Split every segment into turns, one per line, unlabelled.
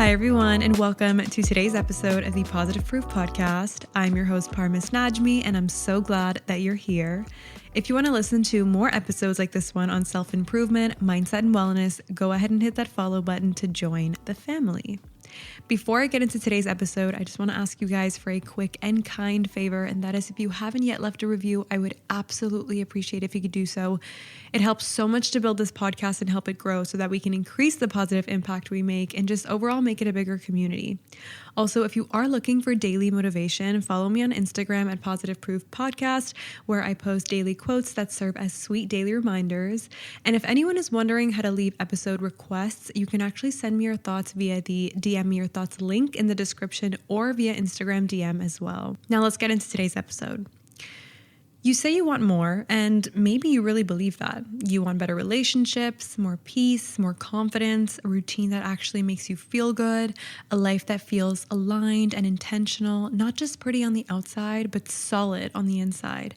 Hi, everyone, and welcome to today's episode of the Positive Proof Podcast. I'm your host, Parmis Najmi, and I'm so glad that you're here. If you want to listen to more episodes like this one on self-improvement, mindset, and wellness, go ahead and hit that follow button to join the family. Before I get into today's episode, I just want to ask you guys for a quick and kind favor, and that is if you haven't yet left a review, I would absolutely appreciate if you could do so. It helps so much to build this podcast and help it grow so that we can increase the positive impact we make and just overall make it a bigger community. Also, if you are looking for daily motivation, follow me on Instagram at Positive Proof Podcast, where I post daily quotes that serve as sweet daily reminders. And if anyone is wondering how to leave episode requests, you can actually send me your thoughts via the DM me your thoughts link in the description or via Instagram DM as well. Now let's get into today's episode. You say you want more, and maybe you really believe that. You want better relationships, more peace, more confidence, a routine that actually makes you feel good, a life that feels aligned and intentional, not just pretty on the outside, but solid on the inside.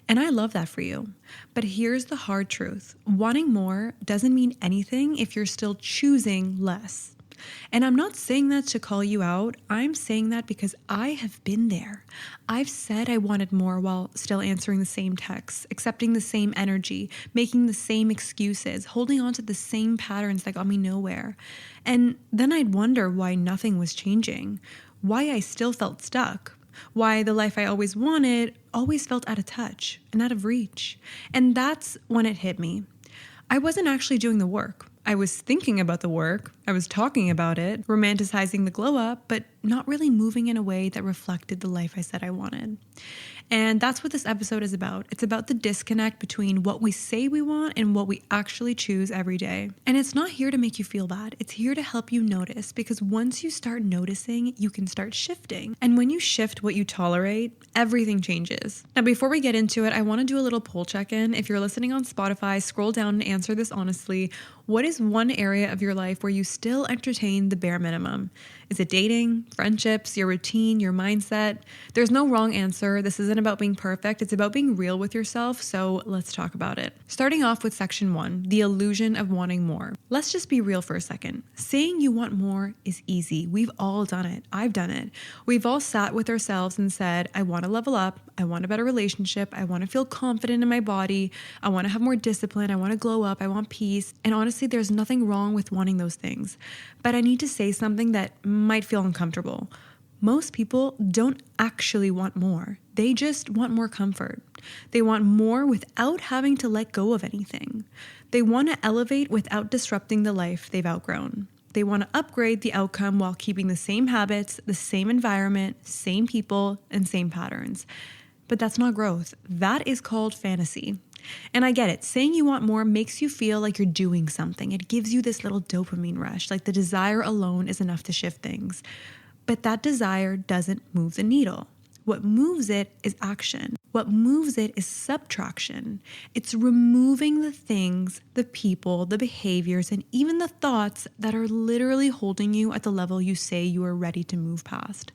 And I love that for you. But here's the hard truth. Wanting more doesn't mean anything if you're still choosing less. And I'm not saying that to call you out. I'm saying that because I have been there. I've said I wanted more while still answering the same texts, accepting the same energy, making the same excuses, holding on to the same patterns that got me nowhere. And then I'd wonder why nothing was changing, why I still felt stuck, why the life I always wanted always felt out of touch and out of reach. And that's when it hit me. I wasn't actually doing the work. I was thinking about the work, I was talking about it, romanticizing the glow up, but not really moving in a way that reflected the life I said I wanted. And that's what this episode is about. It's about the disconnect between what we say we want and what we actually choose every day. And it's not here to make you feel bad. It's here to help you notice, because once you start noticing, you can start shifting. And when you shift what you tolerate, everything changes. Now, before we get into it, I want to do a little poll check-in. If you're listening on Spotify, scroll down and answer this honestly. What is one area of your life where you still entertain the bare minimum? Is it dating, friendships, your routine, your mindset? There's no wrong answer. This isn't about being perfect. It's about being real with yourself. So let's talk about it. Starting off with section 1, the illusion of wanting more. Let's just be real for a second. Saying you want more is easy. We've all done it. I've done it. We've all sat with ourselves and said, I want to level up. I want a better relationship. I want to feel confident in my body. I want to have more discipline. I want to glow up. I want peace. And honestly, there's nothing wrong with wanting those things. But I need to say something that might feel uncomfortable. Most people don't actually want more. They just want more comfort. They want more without having to let go of anything. They want to elevate without disrupting the life they've outgrown. They want to upgrade the outcome while keeping the same habits, the same environment, same people, and same patterns. But that's not growth. That is called fantasy. And I get it. Saying you want more makes you feel like you're doing something. It gives you this little dopamine rush, like the desire alone is enough to shift things. But that desire doesn't move the needle. What moves it is action. What moves it is subtraction. It's removing the things, the people, the behaviors, and even the thoughts that are literally holding you at the level you say you are ready to move past.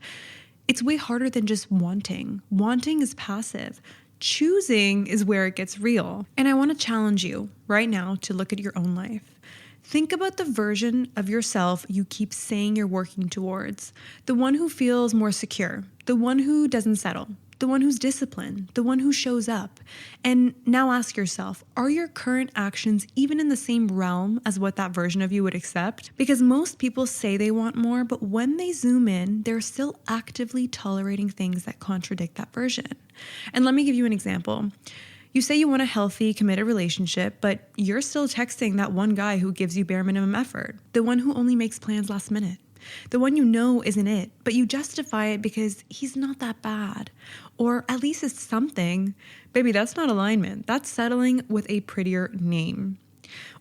It's way harder than just wanting. Wanting is passive. Choosing is where it gets real. And I want to challenge you right now to look at your own life. Think about the version of yourself you keep saying you're working towards. The one who feels more secure, the one who doesn't settle, the one who's disciplined, the one who shows up. And now ask yourself, are your current actions even in the same realm as what that version of you would accept? Because most people say they want more, but when they zoom in, they're still actively tolerating things that contradict that version. And let me give you an example. You say you want a healthy, committed relationship, but you're still texting that one guy who gives you bare minimum effort, the one who only makes plans last minute, the one you know isn't it, but you justify it because he's not that bad, or at least it's something. Baby, that's not alignment. That's settling with a prettier name.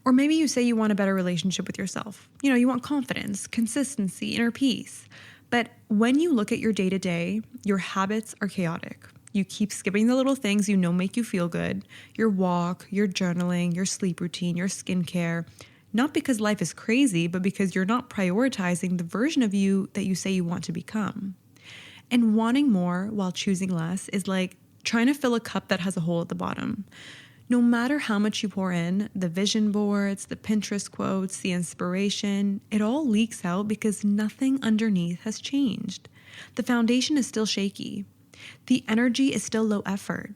Or maybe you say you want a better relationship with yourself. You want confidence, consistency, inner peace. But when you look at your day-to-day, your habits are chaotic. You keep skipping the little things you know make you feel good, your walk, your journaling, your sleep routine, your skincare, not because life is crazy, but because you're not prioritizing the version of you that you say you want to become. And wanting more while choosing less is like trying to fill a cup that has a hole at the bottom. No matter how much you pour in, the vision boards, the Pinterest quotes, the inspiration, it all leaks out because nothing underneath has changed. The foundation is still shaky. The energy is still low effort.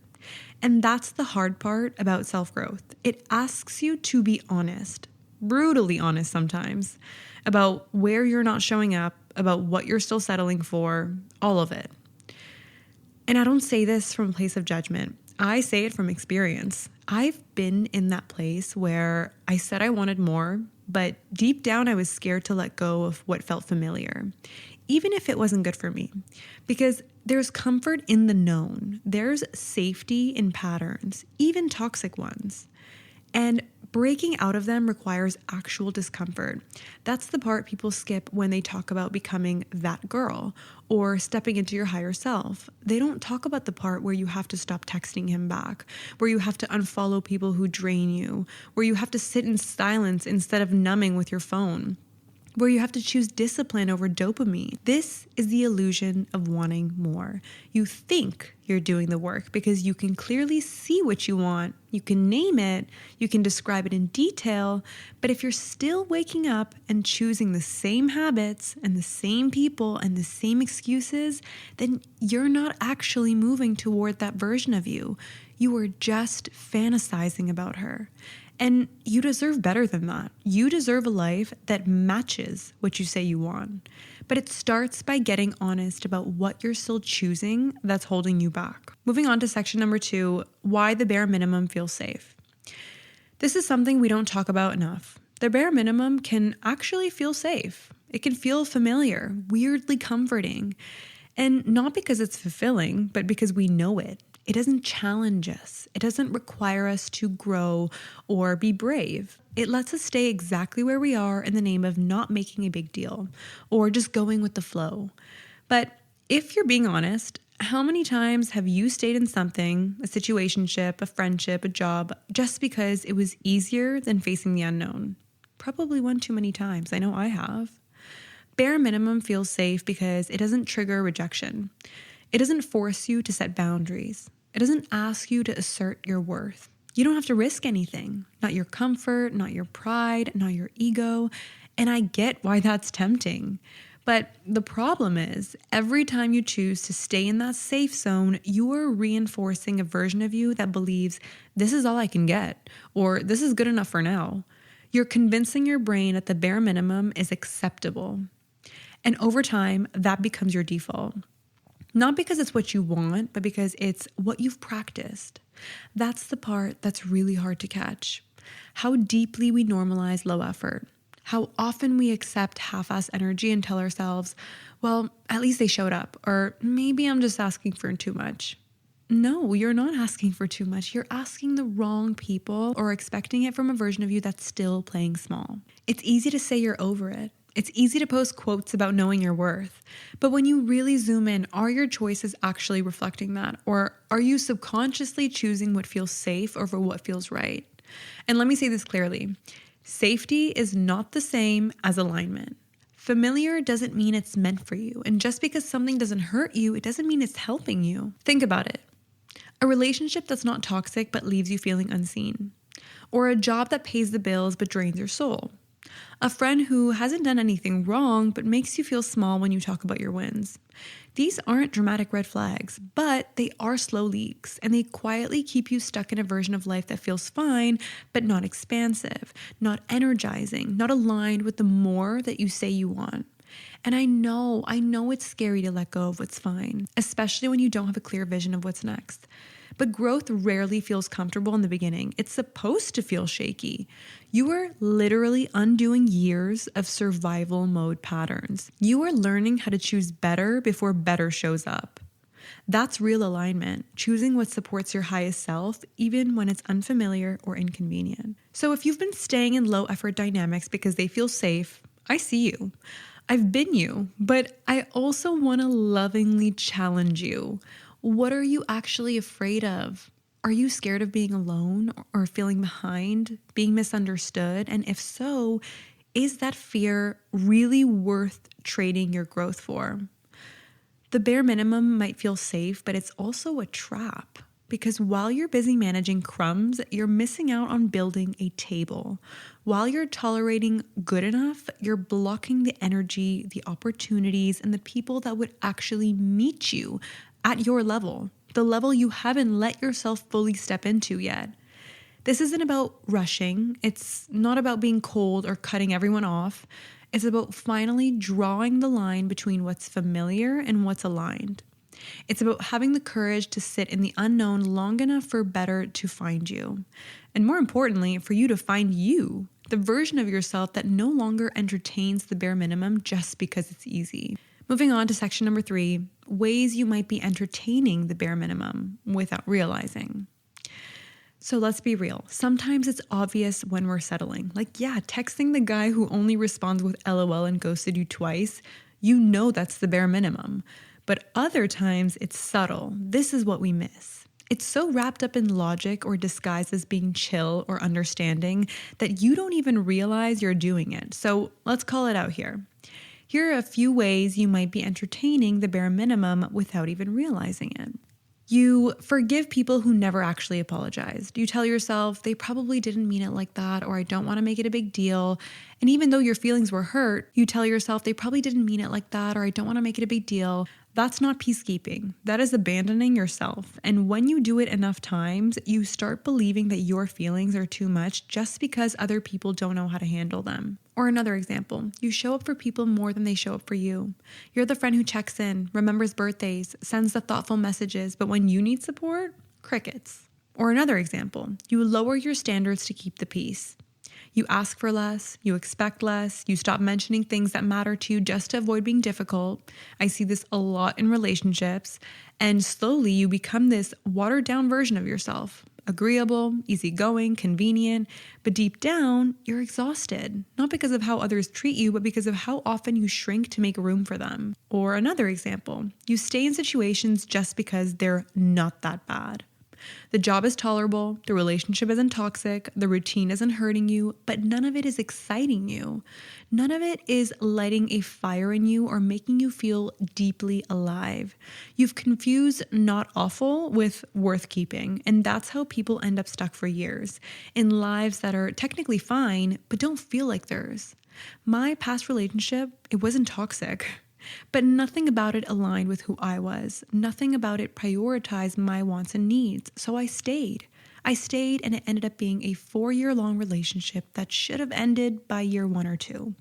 And that's the hard part about self-growth. It asks you to be honest, brutally honest sometimes, about where you're not showing up, about what you're still settling for, all of it. And I don't say this from a place of judgment. I say it from experience. I've been in that place where I said I wanted more, but deep down I was scared to let go of what felt familiar, even if it wasn't good for me. Because there's comfort in the known. There's safety in patterns, even toxic ones. And breaking out of them requires actual discomfort. That's the part people skip when they talk about becoming that girl or stepping into your higher self. They don't talk about the part where you have to stop texting him back, where you have to unfollow people who drain you, where you have to sit in silence instead of numbing with your phone, where you have to choose discipline over dopamine. This is the illusion of wanting more. You think you're doing the work because you can clearly see what you want. You can name it, you can describe it in detail, but if you're still waking up and choosing the same habits and the same people and the same excuses, then you're not actually moving toward that version of you. You are just fantasizing about her. And you deserve better than that. You deserve a life that matches what you say you want. But it starts by getting honest about what you're still choosing that's holding you back. Moving on to section number 2, why the bare minimum feels safe. This is something we don't talk about enough. The bare minimum can actually feel safe. It can feel familiar, weirdly comforting. And not because it's fulfilling, but because we know it. It doesn't challenge us. It doesn't require us to grow or be brave. It lets us stay exactly where we are in the name of not making a big deal or just going with the flow. But if you're being honest, how many times have you stayed in something, a situationship, a friendship, a job, just because it was easier than facing the unknown? Probably one too many times. I know I have. Bare minimum feels safe because it doesn't trigger rejection. It doesn't force you to set boundaries. It doesn't ask you to assert your worth. You don't have to risk anything, not your comfort, not your pride, not your ego. And I get why that's tempting. But the problem is, every time you choose to stay in that safe zone, you are reinforcing a version of you that believes this is all I can get, or this is good enough for now. You're convincing your brain that the bare minimum is acceptable. And over time, that becomes your default. Not because it's what you want, but because it's what you've practiced. That's the part that's really hard to catch. How deeply we normalize low effort. How often we accept half-ass energy and tell ourselves, well, at least they showed up, or maybe I'm just asking for too much. No, you're not asking for too much. You're asking the wrong people or expecting it from a version of you that's still playing small. It's easy to say you're over it. It's easy to post quotes about knowing your worth, but when you really zoom in, are your choices actually reflecting that? Or are you subconsciously choosing what feels safe over what feels right? And let me say this clearly. Safety is not the same as alignment. Familiar doesn't mean it's meant for you. And just because something doesn't hurt you, it doesn't mean it's helping you. Think about it. A relationship that's not toxic but leaves you feeling unseen. Or a job that pays the bills but drains your soul. A friend who hasn't done anything wrong but makes you feel small when you talk about your wins. These aren't dramatic red flags, but they are slow leaks, and they quietly keep you stuck in a version of life that feels fine, but not expansive, not energizing, not aligned with the more that you say you want. And I know it's scary to let go of what's fine, especially when you don't have a clear vision of what's next. But growth rarely feels comfortable in the beginning. It's supposed to feel shaky. You are literally undoing years of survival mode patterns. You are learning how to choose better before better shows up. That's real alignment, choosing what supports your highest self, even when it's unfamiliar or inconvenient. So if you've been staying in low effort dynamics because they feel safe, I see you. I've been you, but I also want to lovingly challenge you. What are you actually afraid of? Are you scared of being alone or feeling behind, being misunderstood? And if so, is that fear really worth trading your growth for? The bare minimum might feel safe, but it's also a trap. Because while you're busy managing crumbs, you're missing out on building a table. While you're tolerating good enough, you're blocking the energy, the opportunities, and the people that would actually meet you at your level, the level you haven't let yourself fully step into yet. This isn't about rushing. It's not about being cold or cutting everyone off. It's about finally drawing the line between what's familiar and what's aligned. It's about having the courage to sit in the unknown long enough for better to find you. And more importantly, for you to find you, the version of yourself that no longer entertains the bare minimum just because it's easy. Moving on to section number 3, ways you might be entertaining the bare minimum without realizing. So let's be real. Sometimes it's obvious when we're settling. Texting the guy who only responds with LOL and ghosted you twice, you know that's the bare minimum. But other times it's subtle. This is what we miss. It's so wrapped up in logic or disguised as being chill or understanding that you don't even realize you're doing it. So let's call it out here. Here are a few ways you might be entertaining the bare minimum without even realizing it. You forgive people who never actually apologized. You tell yourself they probably didn't mean it like that, or I don't want to make it a big deal. And even though your feelings were hurt, you tell yourself they probably didn't mean it like that, or I don't want to make it a big deal. That's not peacekeeping. That is abandoning yourself. And when you do it enough times, you start believing that your feelings are too much just because other people don't know how to handle them. Or another example, you show up for people more than they show up for you. You're the friend who checks in, remembers birthdays, sends the thoughtful messages, but when you need support, crickets. Or another example, you lower your standards to keep the peace. You ask for less, you expect less, you stop mentioning things that matter to you just to avoid being difficult. I see this a lot in relationships, and slowly you become this watered down version of yourself. Agreeable, easygoing, convenient, but deep down, you're exhausted. Not because of how others treat you, but because of how often you shrink to make room for them. Or another example, you stay in situations just because they're not that bad. The job is tolerable, the relationship isn't toxic, the routine isn't hurting you, but none of it is exciting you. None of it is lighting a fire in you or making you feel deeply alive. You've confused not awful with worth keeping, and that's how people end up stuck for years, in lives that are technically fine, but don't feel like theirs. My past relationship, it wasn't toxic. But nothing about it aligned with who I was. Nothing about it prioritized my wants and needs. So I stayed. And it ended up being a 4-year-long relationship that should have ended by year 1 or 2.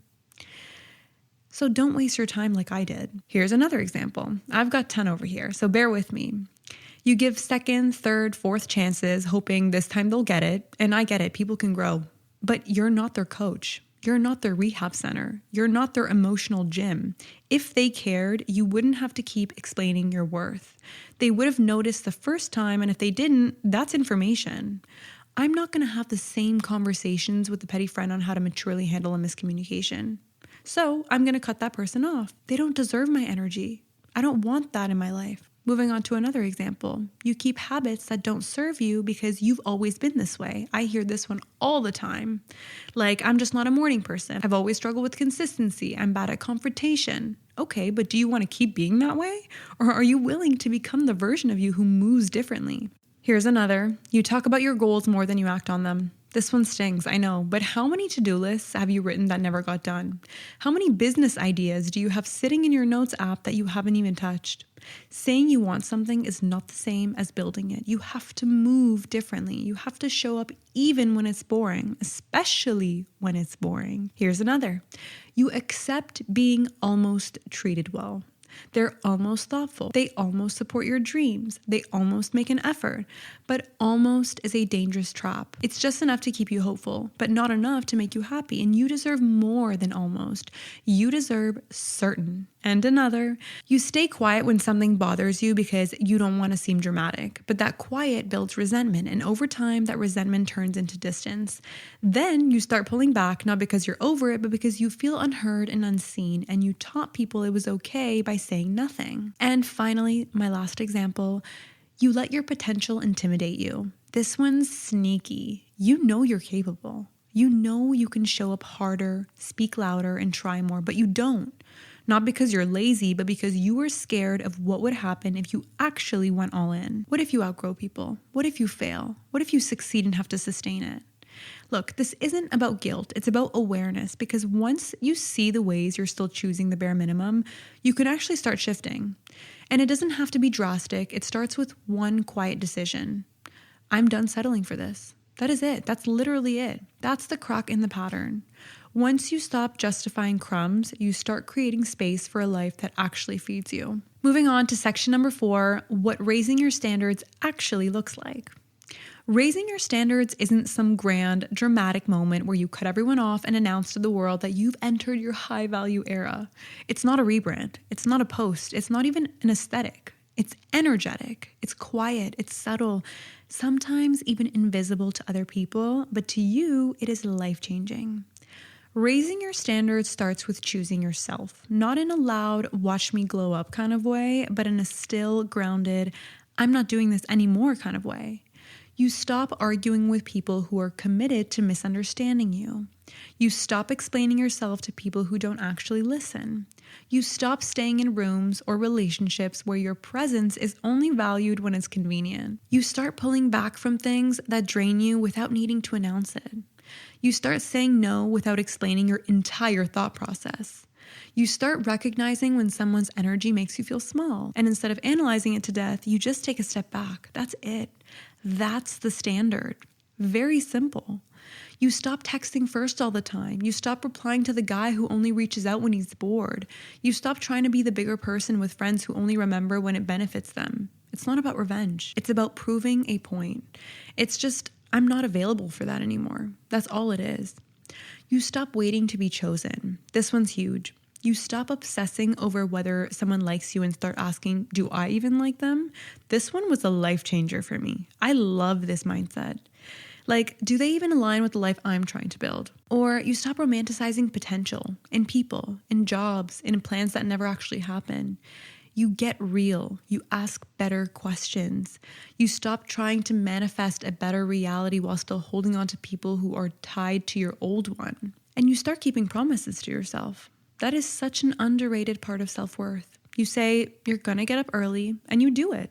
So don't waste your time like I did. Here's another example. I've got 10 over here, so bear with me. You give second, third, fourth chances, hoping this time they'll get it. And I get it, people can grow. But you're not their coach. You're not their rehab center. You're not their emotional gym. If they cared, you wouldn't have to keep explaining your worth. They would have noticed the first time, and if they didn't, that's information. I'm not going to have the same conversations with the petty friend on how to maturely handle a miscommunication. So I'm going to cut that person off. They don't deserve my energy. I don't want that in my life. Moving on to another example. You keep habits that don't serve you because you've always been this way. I hear this one all the time. Like, I'm just not a morning person. I've always struggled with consistency. I'm bad at confrontation. Okay, but do you want to keep being that way? Or are you willing to become the version of you who moves differently? Here's another. You talk about your goals more than you act on them. This one stings, I know, but how many to-do lists have you written that never got done? How many business ideas do you have sitting in your notes app that you haven't even touched? Saying you want something is not the same as building it. You have to move differently. You have to show up even when it's boring, especially when it's boring. Here's another. You accept being almost treated well. They're almost thoughtful. They almost support your dreams. They almost make an effort. But almost is a dangerous trap. It's just enough to keep you hopeful, but not enough to make you happy. And you deserve more than almost. You deserve certain. And another, you stay quiet when something bothers you because you don't want to seem dramatic. But that quiet builds resentment. And over time, that resentment turns into distance. Then you start pulling back, not because you're over it, but because you feel unheard and unseen. And you taught people it was okay by saying nothing. And finally, my last example, you let your potential intimidate you. This one's sneaky. You know you're capable. You know you can show up harder, speak louder, and try more, but you don't. Not because you're lazy, but because you were scared of what would happen if you actually went all in. What if you outgrow people? What if you fail? What if you succeed and have to sustain it? Look, this isn't about guilt. It's about awareness, because once you see the ways you're still choosing the bare minimum, you can actually start shifting. And it doesn't have to be drastic. It starts with one quiet decision. I'm done settling for this. That is it. That's literally it. That's the crack in the pattern. Once you stop justifying crumbs, you start creating space for a life that actually feeds you. Moving on to section number 4, what raising your standards actually looks like. Raising your standards isn't some grand, dramatic moment where you cut everyone off and announce to the world that you've entered your high-value era. It's not a rebrand. It's not a post. It's not even an aesthetic. It's energetic. It's quiet. It's subtle. Sometimes even invisible to other people, but to you, it is life-changing. Raising your standards starts with choosing yourself, not in a loud, watch me glow up kind of way, but in a still, grounded, I'm not doing this anymore kind of way. You stop arguing with people who are committed to misunderstanding you. You stop explaining yourself to people who don't actually listen. You stop staying in rooms or relationships where your presence is only valued when it's convenient. You start pulling back from things that drain you without needing to announce it. You start saying no without explaining your entire thought process. You start recognizing when someone's energy makes you feel small, and instead of analyzing it to death, you just take a step back. That's it. That's the standard. Very simple. You stop texting first all the time. You stop replying to the guy who only reaches out when he's bored. You stop trying to be the bigger person with friends who only remember when it benefits them. It's not about revenge. It's about proving a point. It's just, I'm not available for that anymore. That's all it is. You stop waiting to be chosen. This one's huge. You stop obsessing over whether someone likes you and start asking, do I even like them? This one was a life changer for me. I love this mindset. Like, do they even align with the life I'm trying to build? Or you stop romanticizing potential in people, in jobs, in plans that never actually happen. You get real. You ask better questions. You stop trying to manifest a better reality while still holding on to people who are tied to your old one. And you start keeping promises to yourself. That is such an underrated part of self-worth. You say you're going to get up early and you do it.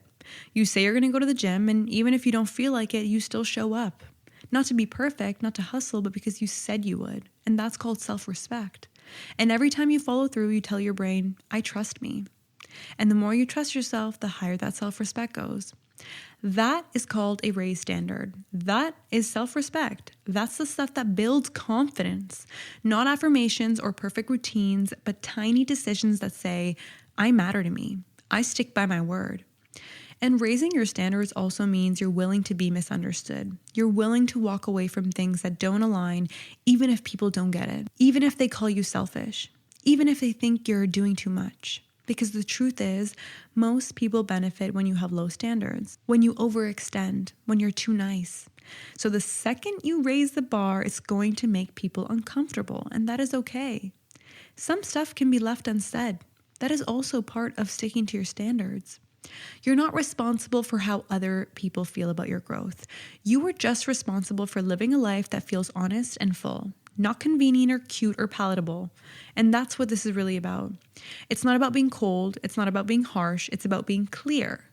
You say you're going to go to the gym, and even if you don't feel like it, you still show up. Not to be perfect, not to hustle, but because you said you would. And that's called self-respect. And every time you follow through, you tell your brain, I trust me. And the more you trust yourself, the higher that self-respect goes. That is called a raised standard. That is self-respect. That's the stuff that builds confidence. Not affirmations or perfect routines, but tiny decisions that say, I matter to me. I stick by my word. And raising your standards also means you're willing to be misunderstood. You're willing to walk away from things that don't align, even if people don't get it. Even if they call you selfish. Even if they think you're doing too much. Because the truth is, most people benefit when you have low standards, when you overextend, when you're too nice. So the second you raise the bar, it's going to make people uncomfortable, and that is okay. Some stuff can be left unsaid. That is also part of sticking to your standards. You're not responsible for how other people feel about your growth. You are just responsible for living a life that feels honest and full. Not convenient or cute or palatable. And that's what this is really about. It's not about being cold. It's not about being harsh. It's about being clear.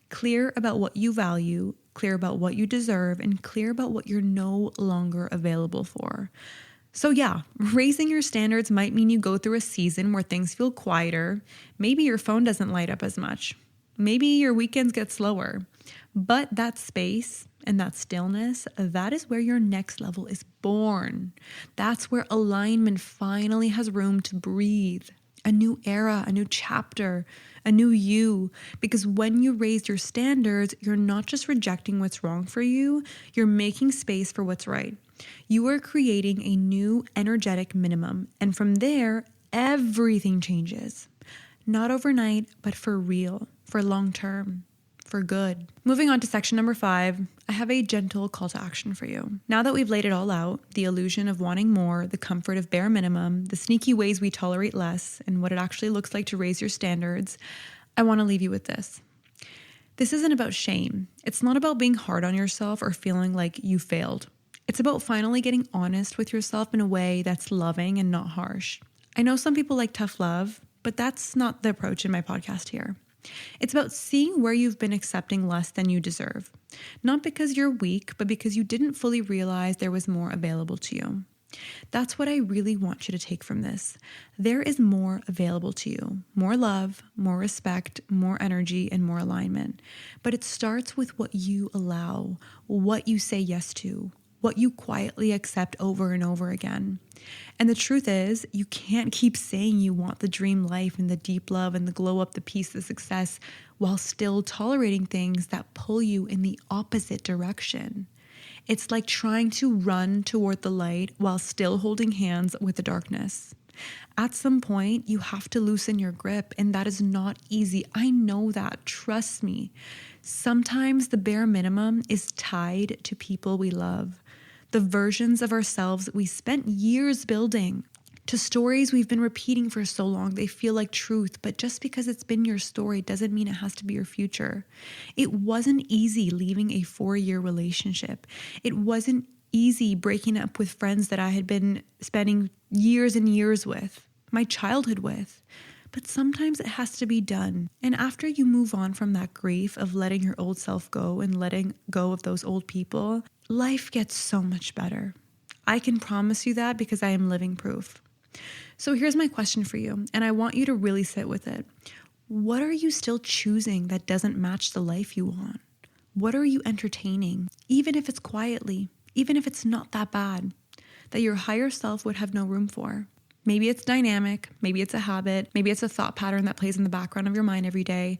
Clear about what you value, clear about what you deserve, and clear about what you're no longer available for. So yeah, raising your standards might mean you go through a season where things feel quieter. Maybe your phone doesn't light up as much. Maybe your weekends get slower. But that space and that stillness, that is where your next level is born. That's where alignment finally has room to breathe. A new era, a new chapter, a new you. Because when you raise your standards, you're not just rejecting what's wrong for you, you're making space for what's right. You are creating a new energetic minimum. And from there, everything changes. Not overnight, but for real, for long term. For good. Moving on to section number 5, I have a gentle call to action for you. Now that we've laid it all out, the illusion of wanting more, the comfort of bare minimum, the sneaky ways we tolerate less, and what it actually looks like to raise your standards, I want to leave you with this. This isn't about shame. It's not about being hard on yourself or feeling like you failed. It's about finally getting honest with yourself in a way that's loving and not harsh. I know some people like tough love, but that's not the approach in my podcast here. It's about seeing where you've been accepting less than you deserve. Not because you're weak, but because you didn't fully realize there was more available to you. That's what I really want you to take from this. There is more available to you. More love, more respect, more energy, and more alignment. But it starts with what you allow, what you say yes to, what you quietly accept over and over again. And the truth is, you can't keep saying you want the dream life and the deep love and the glow up, the peace, the success, while still tolerating things that pull you in the opposite direction. It's like trying to run toward the light while still holding hands with the darkness. At some point, you have to loosen your grip, and that is not easy. I know that. Trust me. Sometimes the bare minimum is tied to people we love, the versions of ourselves we spent years building, to stories we've been repeating for so long they feel like truth, but just because it's been your story doesn't mean it has to be your future. It wasn't easy leaving a 4-year relationship. It wasn't easy breaking up with friends that I had been spending years and years with, my childhood with. But sometimes it has to be done. And after you move on from that grief of letting your old self go and letting go of those old people, life gets so much better. I can promise you that because I am living proof. So here's my question for you, and I want you to really sit with it. What are you still choosing that doesn't match the life you want? What are you entertaining, even if it's quietly, even if it's not that bad, that your higher self would have no room for? Maybe it's dynamic, maybe it's a habit, maybe it's a thought pattern that plays in the background of your mind every day.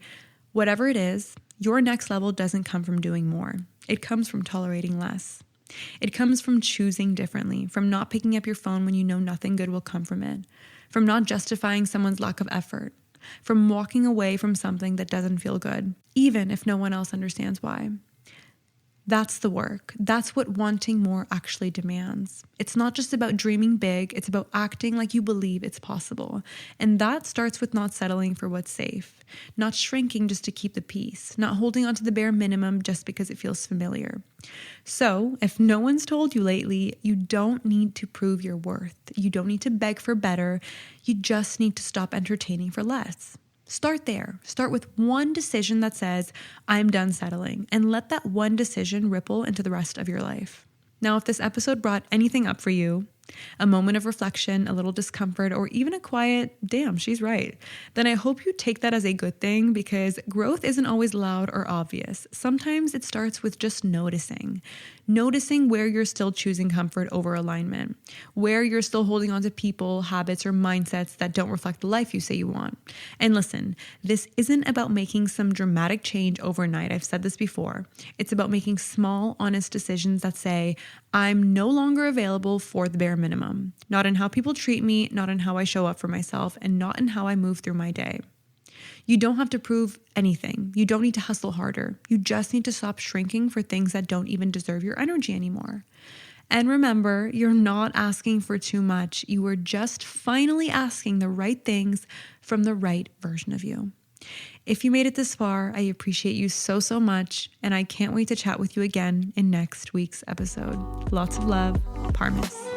Whatever it is, your next level doesn't come from doing more. It comes from tolerating less. It comes from choosing differently, from not picking up your phone when you know nothing good will come from it, from not justifying someone's lack of effort, from walking away from something that doesn't feel good, even if no one else understands why. That's the work. That's what wanting more actually demands. It's not just about dreaming big, it's about acting like you believe it's possible. And that starts with not settling for what's safe, not shrinking just to keep the peace, not holding on to the bare minimum just because it feels familiar. So, if no one's told you lately, you don't need to prove your worth. You don't need to beg for better. You just need to stop entertaining for less. Start there. Start with one decision that says, I'm done settling, and let that one decision ripple into the rest of your life. Now, if this episode brought anything up for you, a moment of reflection, a little discomfort, or even a quiet, damn, she's right, then I hope you take that as a good thing, because growth isn't always loud or obvious. Sometimes it starts with just noticing where you're still choosing comfort over alignment, where you're still holding on to people, habits, or mindsets that don't reflect the life you say you want. And listen, this isn't about making some dramatic change overnight. I've said this before. It's about making small, honest decisions that say, I'm no longer available for the bare minimum, not in how people treat me, not in how I show up for myself, and not in how I move through my day. You don't have to prove anything. You don't need to hustle harder. You just need to stop shrinking for things that don't even deserve your energy anymore. And remember, you're not asking for too much. You are just finally asking the right things from the right version of you. If you made it this far, I appreciate you so, so much, and I can't wait to chat with you again in next week's episode. Lots of love, Parmis.